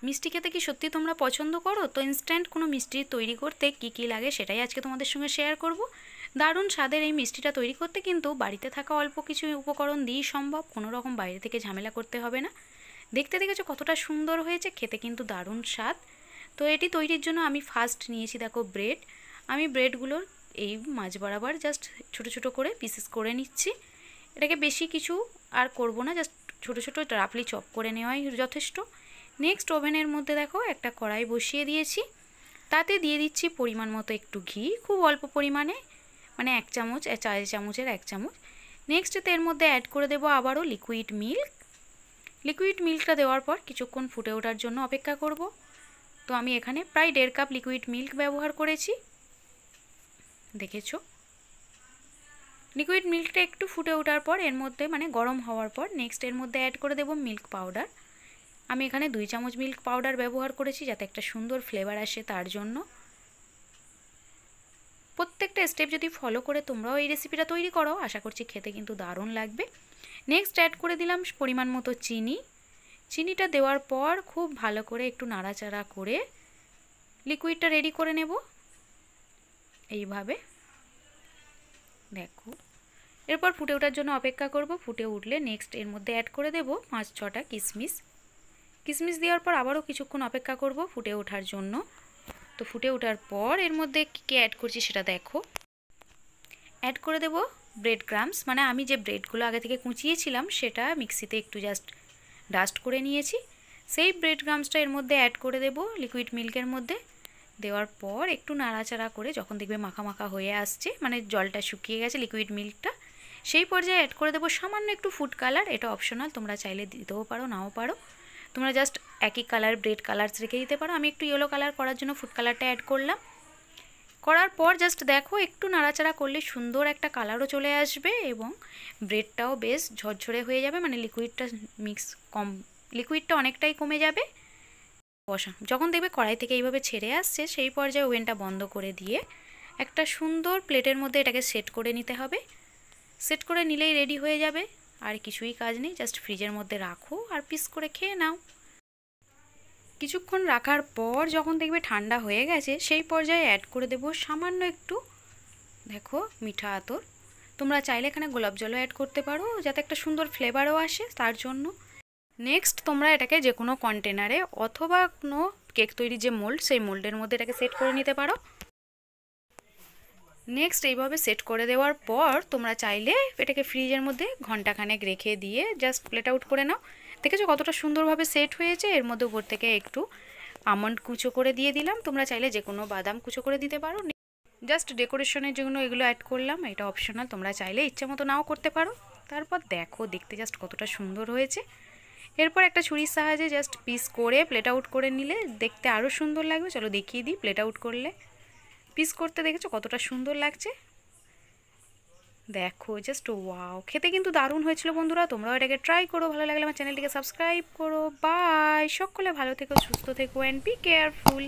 মিষ্টি খেতে কি সত্যি তোমরা পছন্দ করো? তো ইনস্ট্যান্ট কোনো মিষ্টি তৈরি করতে কি কি লাগে সেটাই আজকে তোমাদের সঙ্গে শেয়ার করব। দারুণ স্বাদের এই মিষ্টিটা তৈরি করতে কিন্তু বাড়িতে থাকা অল্প কিছু উপকরণ দিয়েই সম্ভব, কোনো রকম বাইরে থেকে ঝামেলা করতে হবে না। দেখতে দেখেছো কতটা সুন্দর হয়েছে, খেতে কিন্তু দারুণ স্বাদ। তো এটি তৈরির জন্য আমি ফার্স্ট নিয়েছি দেখো ব্রেড। আমি ব্রেডগুলোর এই মাঝ বরাবর জাস্ট ছোটো ছোটো করে পিসেস করে নিচ্ছি। এটাকে বেশি কিছু আর করব না, জাস্ট ছোটো ছোটো রাফলি চপ করে নেওয়াই যথেষ্ট। নেক্সট ওভেনের মধ্যে দেখো একটা কড়াই বসিয়ে দিয়েছি, তাতে দিয়ে দিচ্ছি পরিমাণ মতো একটু ঘি, খুব অল্প পরিমাণে, মানে 1 চামচ, চায়ের চামচের 1 চামচ। নেক্সট এর মধ্যে অ্যাড করে দেবো আবারও লিকুইড মিল্ক। লিকুইড মিল্কটা দেওয়ার পর কিছুক্ষণ ফুটে ওঠার জন্য অপেক্ষা করব। তো আমি এখানে প্রায় 1.5 কাপ লিকুইড মিল্ক ব্যবহার করেছি, দেখেছো। লিকুইড মিল্কটা একটু ফুটে ওঠার পর এর মধ্যে মানে গরম হওয়ার পর নেক্সট এর মধ্যে অ্যাড করে দেব মিল্ক পাউডার। আমি এখানে 2 চামচ মিল্ক পাউডার ব্যবহার করেছি যাতে একটা সুন্দর ফ্লেভার আসে তার জন্য। প্রত্যেকটা স্টেপ যদি ফলো করে তোমরাও এই রেসিপিটা তৈরি করো আশা করছি খেতে কিন্তু দারুণ লাগবে। নেক্সট অ্যাড করে দিলাম পরিমাণ মতো চিনি। চিনিটা দেওয়ার পর খুব ভালো করে একটু নাড়াচাড়া করে লিকুইডটা রেডি করে নেব এইভাবে, দেখো। এরপর ফুটে ওঠার জন্য অপেক্ষা করব। ফুটে উঠলে নেক্সট এর মধ্যে অ্যাড করে দেব 5-6টা কিশমিশ। কিশমিশ দেওয়ার পর আবারও কিছুক্ষণ অপেক্ষা করব ফুটে ওঠার জন্য। তো ফুটে ওঠার পর এর মধ্যে কী অ্যাড করছি সেটা দেখো। অ্যাড করে দেব ব্রেড ক্রাম্বস, মানে আমি যে ব্রেডগুলো আগে থেকে কুচিয়েছিলাম সেটা মিক্সিতে একটু জাস্ট ডাস্ট করে নিয়েছি, সেই ব্রেড ক্রাম্বসটা এর মধ্যে অ্যাড করে দেব লিকুইড মিল্কের মধ্যে। দেওয়ার পর একটু নাড়াচাড়া করে যখন দেখবে মাখা মাখা হয়ে আসছে, মানে জলটা শুকিয়ে গেছে লিকুইড মিল্কটা, সেই পর্যায়ে অ্যাড করে দেবো সামান্য একটু ফুড কালার। এটা অপশনাল, তোমরা চাইলে দিতেও পারো নাও পারো, তোমরা জাস্ট একই কালার ব্রেড কালার রেখে দিতে পারো। আমি একটু ইয়েলো কালার করার জন্য ফুড কালারটা অ্যাড করলাম। করার পর জাস্ট দেখো একটু নাড়াচাড়া করলে সুন্দর একটা কালারও চলে আসবে এবং ব্রেডটাও বেশ ঝরঝরে হয়ে যাবে, মানে লিকুইডটা অনেকটাই কমে যাবে। বসা যখন দেখবে কড়াই থেকে এইভাবে ছেড়ে আসছে সেই পর্যায়ে ওভেনটা বন্ধ করে দিয়ে একটা সুন্দর প্লেটের মধ্যে এটাকে সেট করে নিতে হবে। সেট করে নিলেই রেডি হয়ে যাবে, আর কিছুই কাজ নেই, জাস্ট ফ্রিজের মধ্যে রাখো আর পিস করে খেয়ে নাও। কিছুক্ষণ রাখার পর যখন দেখবে ঠান্ডা হয়ে গেছে সেই পর্যায়ে অ্যাড করে দেব সামান্য একটু দেখো মিঠা আতর। তোমরা চাইলে এখানে গোলাপ জলও অ্যাড করতে পারো যাতে একটা সুন্দর ফ্লেভারও আসে তার জন্য। নেক্সট তোমরা এটাকে যে কোনো কন্টেনারে অথবা কোনো কেক তৈরির যে মোল্ড সেই মোল্ডের মধ্যে এটাকে সেট করে নিতে পারো। নেক্সট এইভাবে সেট করে দেওয়ার পর তোমরা চাইলে এটাকে ফ্রিজের মধ্যে ঘন্টাখানেক রেখে দিয়ে জাস্ট প্লেট আউট করে নাও। দেখেছো কতটা সুন্দরভাবে সেট হয়েছে। এর মধ্যে উপর থেকে একটু আমন্ড কুচো করে দিয়ে দিলাম, তোমরা চাইলে যে কোনো বাদাম কুচো করে দিতে পারো। জাস্ট ডেকোরেশনের জন্য এগুলো অ্যাড করলাম, এটা অপশনাল, তোমরা চাইলে ইচ্ছে মতো নাও করতে পারো। তারপর দেখো দেখতে জাস্ট কতটা সুন্দর হয়েছে। এরপর একটা ছুরির সাহায্যে জাস্ট পিস করে প্লেট আউট করে নিলে দেখতে আরও সুন্দর লাগবে। চলো দেখিয়ে দিই প্লেট আউট করলে পিস করতে, দেখেছো কতটা সুন্দর লাগছে। দেখো জাস্ট ওয়াও, খেতে কিন্তু দারুণ হয়েছিল বন্ধুরা। তোমরাও এটাকে ট্রাই করো, ভালো লাগলে আমার চ্যানেলটিকে সাবস্ক্রাইব করো। বাই, সকলে ভালো থেকো, সুস্থ থেকো অ্যান্ড বি কেয়ারফুল।